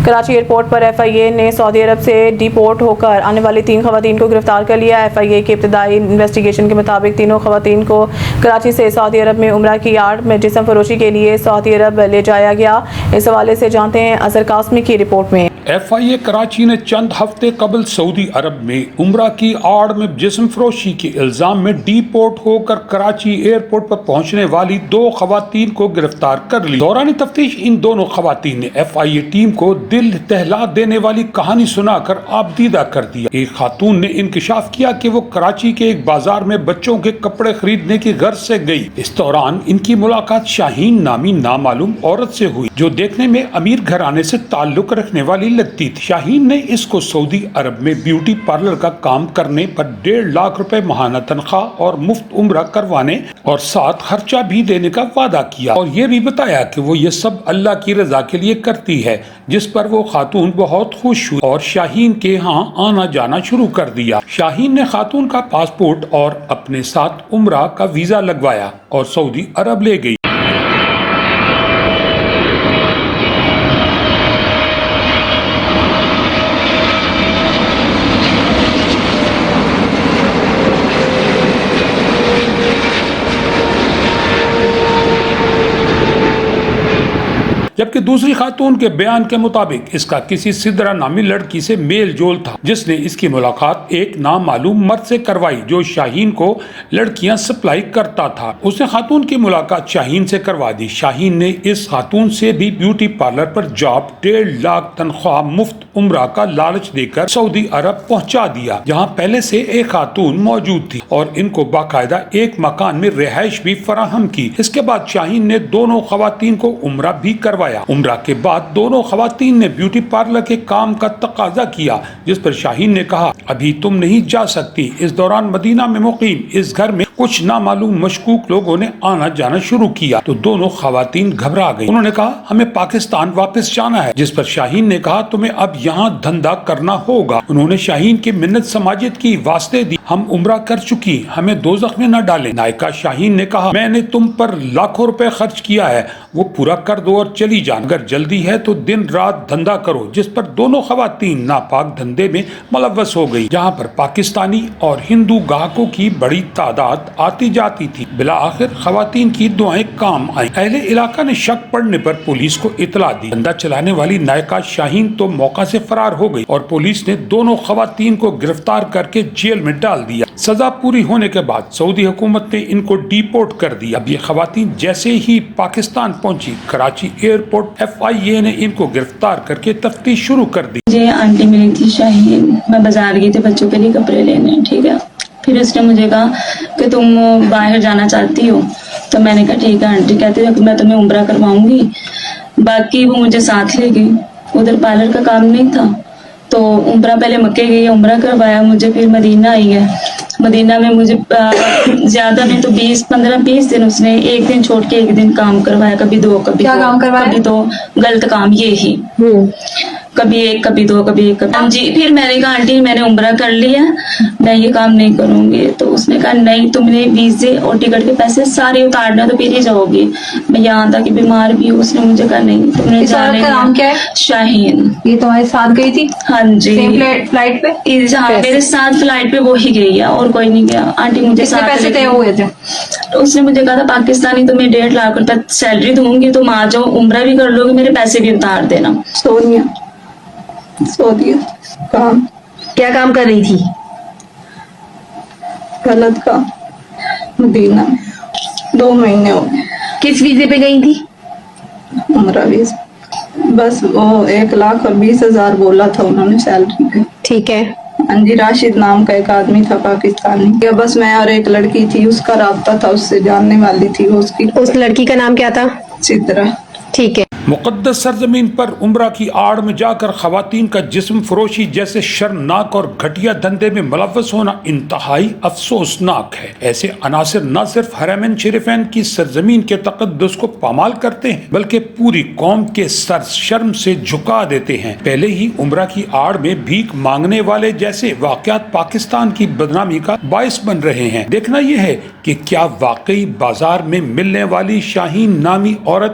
Karachi airport پر F آئی اے نے سعودی عرب سے deport ہو کر آنے والی 3 خواتین کو گرفتار کر لیا۔ ایف آئی اے کی ابتدائی انویسٹیگیشن کے مطابق تینوں خواتین کو کراچی سے سعودی عرب میں عمرہ کی آڑ میں جسم فروشی کے لیے سعودی عرب لے جایا گیا۔ اس حوالے سے جانتے ہیں اظہر قاسمی کی رپورٹ میں۔ ایف آئی اے کراچی نے چند ہفتے قبل سعودی عرب میں عمرہ کی آڑ میں جسم فروشی کے الزام میں ڈی پورٹ ہو کر کراچی ایئرپورٹ پر پہنچنے والی 2 خواتین کو گرفتار کر لی۔ دوران تفتیش ان دونوں خواتین نے ایف آئی اے ٹیم کو دل دہلا دینے والی کہانی سنا کر آبدیدہ کر دیا۔ ایک خاتون نے انکشاف کیا کہ وہ کراچی کے ایک بازار میں بچوں کے کپڑے خریدنے کی غرض سے گئی۔ اس دوران ان کی ملاقات شاہین نامی نامعلوم عورت سے ہوئی جو دیکھنے میں امیر گھرانے سے تعلق رکھنے والی لگتی تھی۔ شاہین نے اس کو سعودی عرب میں بیوٹی پارلر کا کام کرنے پر 1.5 لاکھ روپے ماہانہ تنخواہ اور مفت عمرہ کروانے اور ساتھ خرچہ بھی دینے کا وعدہ کیا اور یہ بھی بتایا کہ وہ یہ سب اللہ کی رضا کے لیے کرتی ہے، جس پر وہ خاتون بہت خوش ہوئی اور شاہین کے ہاں آنا جانا شروع کر دیا۔ شاہین نے خاتون کا پاسپورٹ اور اپنے ساتھ عمرہ کا ویزا لگوایا اور سعودی عرب لے گئی۔ جبکہ دوسری خاتون کے بیان کے مطابق اس کا کسی سدرہ نامی لڑکی سے میل جول تھا جس نے اس کی ملاقات ایک نامعلوم مرد سے کروائی جو شاہین کو لڑکیاں سپلائی کرتا تھا۔ اس نے خاتون کی ملاقات شاہین سے کروا دی۔ شاہین نے اس خاتون سے بھی بیوٹی پارلر پر جاب 1.5 لاکھ تنخواہ مفت عمرہ کا لالچ دے کر سعودی عرب پہنچا دیا جہاں پہلے سے ایک خاتون موجود تھی اور ان کو باقاعدہ ایک مکان میں رہائش بھی فراہم کی۔ اس کے بعد شاہین نے دونوں خواتین کو عمرہ بھی کروایا۔ عمرہ کے بعد دونوں خواتین نے بیوٹی پارلر کے کام کا تقاضا کیا جس پر شاہین نے کہا ابھی تم نہیں جا سکتی۔ اس دوران مدینہ میں مقیم اس گھر میں کچھ نامعلوم مشکوک لوگوں نے آنا جانا شروع کیا تو دونوں خواتین گھبرا گئی۔ انہوں نے کہا ہمیں پاکستان واپس جانا ہے، جس پر شاہین نے کہا تمہیں اب یہاں دھندا کرنا ہوگا۔ انہوں نے شاہین کی منت سماجت کی، واسطے دی، ہم عمرہ کر چکی، ہمیں دوزخ میں نہ ڈالیں۔ نائکہ شاہین نے کہا میں نے تم پر لاکھوں روپے خرچ کیا ہے، وہ پورا کر دو اور چلی جان، اگر جلدی ہے تو دن رات دھندا کرو، جس پر دونوں خواتین ناپاک دھندے میں ملوث ہو گئی جہاں پر پاکستانی اور ہندو گاہکوں کی بڑی تعداد آتی جاتی تھی۔ بالآخر خواتین کی دعائیں کام آئیں۔ اہل علاقہ نے شک پڑنے پر پولیس کو اطلاع دی۔ دھندا چلانے والی نائکہ شاہین تو موقع سے فرار ہو گئی اور پولیس نے دونوں خواتین کو گرفتار کر کے جیل میں ڈال دیا۔ سزا پوری ہونے کے بعد سعودی حکومت نے ان کو ڈی پورٹ کر دیا۔ اب یہ خواتین جیسے ہی پاکستان پہنچی کراچی ایئرپورٹ ایف آئی اے نے ان کو گرفتار کر کے تفتیش شروع کر دی۔ مجھے آنٹی ملی تھی شاہین، میں بازار گئی تھی بچوں کے لیے کپڑے لینے، ٹھیک ہے۔ پھر اس نے مجھے کہا کہ تم باہر جانا چاہتی ہو، تو میں نے کہا ٹھیک ہے آنٹی، کہتے ہیں کہ میں تمہیں عمرہ کرواؤں گی۔ باقی وہ مجھے ساتھ لے گئی، ادھر پارلر کا کام نہیں تھا تو عمرہ پہلے مکے گئی، عمرہ کروایا مجھے، پھر مدینہ آئی ہے۔ مدینہ میں مجھے زیادہ نہیں تو 15-20 دن اس نے ایک دن چھوڑ کے ایک دن کام کروایا، کبھی 2 کبھی 2 غلط کام یہی، کبھی 1 کبھی 2 کبھی 1 کبھی جی۔ پھر میں نے کہا آنٹی میں نے عمرہ کر لیا، میں یہ کام نہیں کروں گی۔ تو اس نے کہا نہیں، تم نے ویزے اور ٹکٹ کے پیسے سارے اتارنا تو پھر ہی جاؤ گی، میں یہاں تک کہ بیمار بھی ہوں۔ اس نے مجھے کہا نہیں تم نے جانا ہے۔ نام کیا ہے؟ شاہین۔ یہ تمہارے ساتھ گئی تھی؟ ہاں جی، فلائٹ پہ؟ میرے ساتھ فلائٹ پہ وہی گئی ہے اور کوئی نہیں گیا۔ آنٹی مجھے کتنے پیسے طے ہوئے تھے؟ اس نے مجھے کہا تھا پاکستانی تمہیں 1.5 لاکھ روپے سیلری دوں گی، تم آ جاؤ عمرہ بھی کر لو گے، میرے پیسے بھی اتار دینا۔ سعودیہ کام کیا کام کر رہی تھی؟ غلط کام، مدینہ میں 2 مہینے ہو گئے۔ کس ویزے پہ گئی تھی؟ عمرہ ویزا، بس وہ 1,20,000 بولا تھا انہوں نے سیلری پہ۔ ٹھیک ہے۔ ہاں جی، راشد نام کا ایک آدمی تھا پاکستانی، بس میں اور ایک لڑکی تھی، اس کا رابطہ تھا، اس سے جاننے والی تھی وہ۔ اس لڑکی کا نام کیا تھا؟ سدرہ۔ ٹھیک ہے۔ مقدس سرزمین پر عمرہ کی آڑ میں جا کر خواتین کا جسم فروشی جیسے شرمناک اور گھٹیا دھندے میں ملوث ہونا انتہائی افسوسناک ہے۔ ایسے عناصر نہ صرف حرمین شریفین کی سرزمین کے تقدس کو پامال کرتے ہیں بلکہ پوری قوم کے سر شرم سے جھکا دیتے ہیں۔ پہلے ہی عمرہ کی آڑ میں بھیک مانگنے والے جیسے واقعات پاکستان کی بدنامی کا باعث بن رہے ہیں۔ دیکھنا یہ ہے کہ کیا واقعی بازار میں ملنے والی شاہین نامی عورت